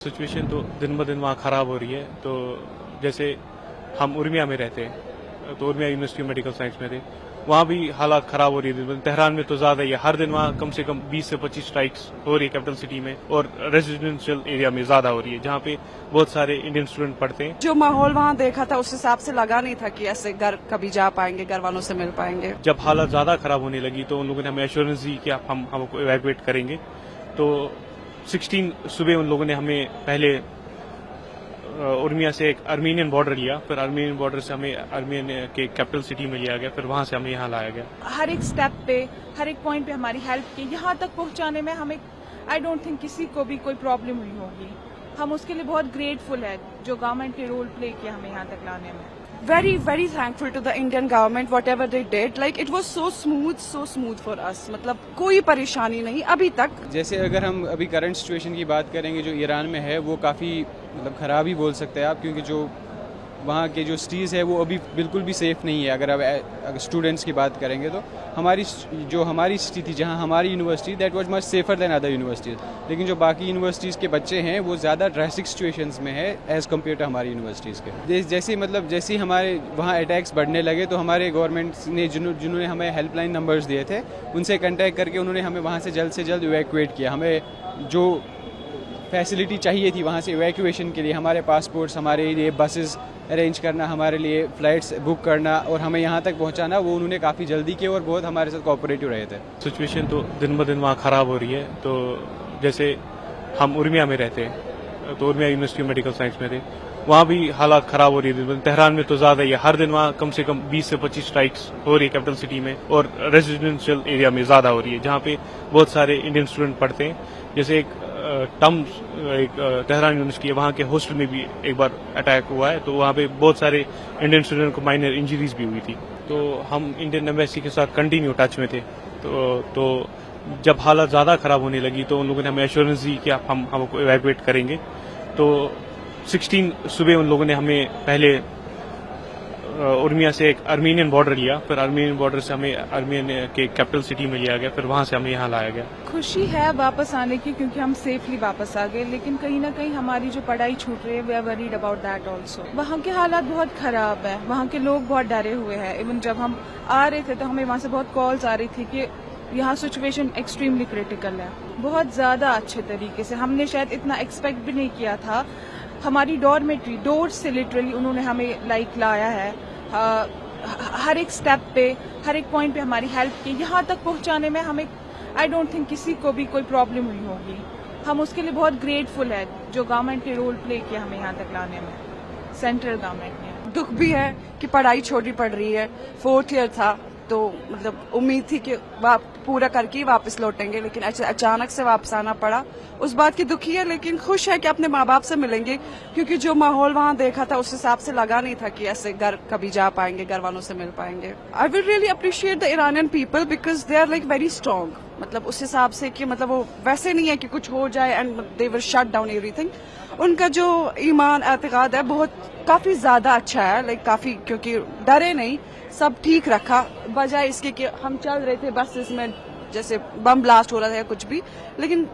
Situation तो दिन ब दिन वहाँ ख़राब हो रही है। तो जैसे हम उर्मिया में रहते हैं, तो उर्मिया यूनिवर्सिटी मेडिकल साइंस में थे, वहाँ भी हालात ख़राब हो रही है। तेहरान में तो ज़्यादा ही है, हर दिन वहाँ कम से कम 20 से 25 स्ट्राइक्स हो रही है कैपिटल सिटी में, और रेजिडेंशियल एरिया में ज़्यादा हो रही है, जहाँ पे बहुत सारे इंडियन स्टूडेंट पढ़ते हैं। जो माहौल वहाँ देखा था उस हिसाब से लगा नहीं था कि ऐसे घर कभी जा पाएंगे, घर वालों से मिल पाएंगे। जब हालात ज़्यादा ख़राब होने लगी तो उन लोगों ने हमें एश्योरेंस दी कि हम हमको इवैक्यूएट करेंगे। तो 16 सुबह उन लोगों ने हमें पहले उर्मिया से एक अर्मेनियन बॉर्डर लिया, फिर अर्मेनियन बॉर्डर से हमें अर्मेन के कैपिटल सिटी में लिया गया, फिर वहाँ से हमें यहाँ लाया गया। हर एक स्टेप पे, हर एक पॉइंट पे हमारी हेल्प की, यहाँ तक पहुँचाने में हमें आई डोंट थिंक किसी को भी कोई प्रॉब्लम हुई होगी। हम उसके लिए बहुत ग्रेटफुल है जो गवर्नमेंट ने रोल प्ले किया हमें यहाँ तक लाने में। Very, very thankful to the Indian government, whatever they did. Like it was so smooth for us. मतलब कोई परेशानी नहीं अभी तक। जैसे अगर हम अभी करंट सिचुएशन की बात करेंगे जो ईरान में है, वो काफ़ी मतलब ख़राब ही बोल सकते हैं आप, क्योंकि जो वहाँ के जो सिटीज़ है वो अभी बिल्कुल भी सेफ़ नहीं है। अगर स्टूडेंट्स की बात करेंगे तो हमारी सिटी थी जहाँ हमारी university, that was much safer than other universities. लेकिन जो बाकी यूनिवर्सिटीज़ के बच्चे हैं वो ज़्यादा ड्रेस्टिक सिचुएशंस में है एज़ कम्पेयर टू हमारी यूनिवर्सिटीज़ के। जैसे हमारे वहाँ अटैक्स बढ़ने लगे तो हमारे गवर्नमेंट ने जिन्होंने हमें हेल्पलाइन नंबर्स दिए थे उनसे कंटेक्ट करके उन्होंने हमें वहाँ से जल्द इवैक्यूएट किया। हमें जो फैसिलिटी चाहिए थी वहाँ से इवैक्यूएशन के लिए, हमारे पासपोर्ट्स, हमारे लिए बसेस अरेंज करना, हमारे लिए फ़्लाइट्स बुक करना और हमें यहाँ तक पहुँचाना, वो उन्होंने काफ़ी जल्दी किया और बहुत हमारे साथ कोऑपरेटिव रहे थे। सिचुएशन तो दिन ब दिन वहाँ ख़राब हो रही है। तो जैसे हम उर्मिया में रहते हैं, तो उर्मिया यूनिवर्सिटी मेडिकल साइंस में थे, वहाँ भी हालात ख़राब हो रही है। तेहरान में तो ज़्यादा ही है, हर दिन वहाँ कम से कम 20 से 25 स्ट्राइक्स हो रही है कैपिटल सिटी में, और रेजिडेंशियल एरिया में ज़्यादा हो रही है, जहाँ पे बहुत सारे इंडियन स्टूडेंट पढ़ते हैं। जैसे एक तेहरान यूनिवर्सिटी है, वहाँ के हॉस्टल में भी एक बार अटैक हुआ है, तो वहाँ पे बहुत सारे इंडियन स्टूडेंट को माइनर इंजरीज भी हुई थी। तो हम इंडियन एम्बेसी के साथ कंटिन्यू टच में थे। तो जब हालात ज़्यादा ख़राब होने लगी तो उन लोगों ने हमें एश्योरेंस दी कि हम हमको इवैक्यूएट करेंगे। तो 16 सुबह उन लोगों ने हमें पहले उर्मिया से एक अर्मेनियन बॉर्डर लिया, फिर अर्मेनियन बॉर्डर से हमें अर्मेन के कैपिटल सिटी में लिया गया, फिर वहाँ से हमें यहाँ लाया गया। खुशी है वापस आने की क्योंकि हम सेफली वापस आ गए, लेकिन कहीं ना कहीं हमारी जो पढ़ाई छूट रही है we are worried about that also. वहाँ के हालात बहुत खराब है, वहाँ के लोग बहुत डरे हुए हैं। इवन जब हम आ रहे थे तो हमें वहाँ से बहुत कॉल्स आ रही थी कि यहाँ सिचुएशन एक्सट्रीमली क्रिटिकल है। बहुत ज़्यादा अच्छे तरीके से, हमने शायद इतना एक्सपेक्ट भी नहीं किया था। हमारी डॉर्मेट्री डोर से लिटरली उन्होंने हमें लाया है। हर एक स्टेप पे, हर एक पॉइंट पे हमारी हेल्प की, यहाँ तक पहुँचाने में हमें आई डोंट थिंक किसी को भी कोई प्रॉब्लम हुई होगी। हम उसके लिए बहुत ग्रेटफुल है जो गवर्नमेंट ने रोल प्ले किया हमें यहाँ तक लाने में, सेंट्रल गवर्नमेंट ने। दुख भी है कि पढ़ाई छोटी पड़ रही है, 4th ईयर था तो मतलब उम्मीद थी कि पूरा करके ही वापस लौटेंगे, लेकिन अचानक से वापस आना पड़ा। उस बात की दुखी है, लेकिन खुश है कि अपने माँ बाप से मिलेंगे, क्योंकि जो माहौल वहाँ देखा था उस हिसाब से लगा नहीं था कि ऐसे घर कभी जा पाएंगे, घर वालों से मिल पाएंगे। I will really appreciate the Iranian people because they are like very strong. मतलब उस हिसाब से कि मतलब वो वैसे नहीं है कि कुछ हो जाए and they will shut down everything. उनका जो ईमान एतकाद है बहुत काफी ज्यादा अच्छा है, लाइक काफी, क्योंकि डरे नहीं, सब ठीक रखा, बजाय इसके कि हम चल रहे थे बसेस में जैसे बम ब्लास्ट हो रहा था या कुछ भी, लेकिन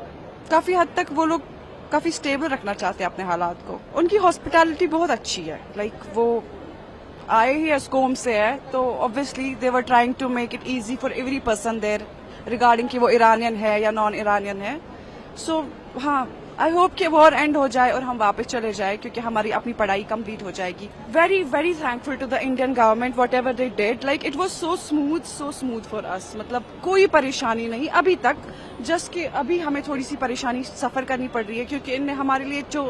काफी हद तक वो लोग काफी स्टेबल रखना चाहते हैं अपने हालात को। उनकी हॉस्पिटैलिटी बहुत अच्छी है, लाइक वो आए ही एस्कोम से है तो obviously they were trying to make it easy for every person there regarding कि वो ईरानियन है या नॉन ईरानियन है। सो हाँ, आई होप कि वॉर एंड हो जाए और हम वापस चले जाए, क्योंकि हमारी अपनी पढ़ाई कंप्लीट हो जाएगी। Very, very thankful to the Indian government, whatever they did. Like it was so smooth for us. मतलब कोई परेशानी नहीं अभी तक, जस्ट कि अभी हमें थोड़ी सी परेशानी सफर करनी पड़ रही है, क्योंकि इनने हमारे लिए जो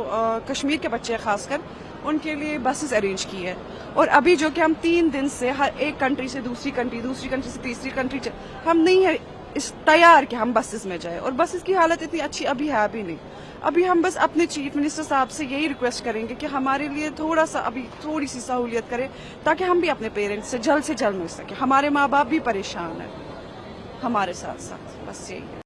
कश्मीर के बच्चे हैं खासकर, उनके लिए बसेस अरेंज की है। और अभी जो कि हम 3 दिन से हर एक कंट्री से दूसरी कंट्री से तीसरी कंट्री, हम नहीं है इस तैयार कि हम बसेस में जाए, और बसेस की हालत इतनी अच्छी अभी है अभी नहीं। अभी हम बस अपने चीफ मिनिस्टर साहब से यही रिक्वेस्ट करेंगे कि हमारे लिए थोड़ी सी सहूलियत करें, ताकि हम भी अपने पेरेंट्स से जल्द मिल सके। हमारे माँ बाप भी परेशान है हमारे साथ साथ, बस यही है।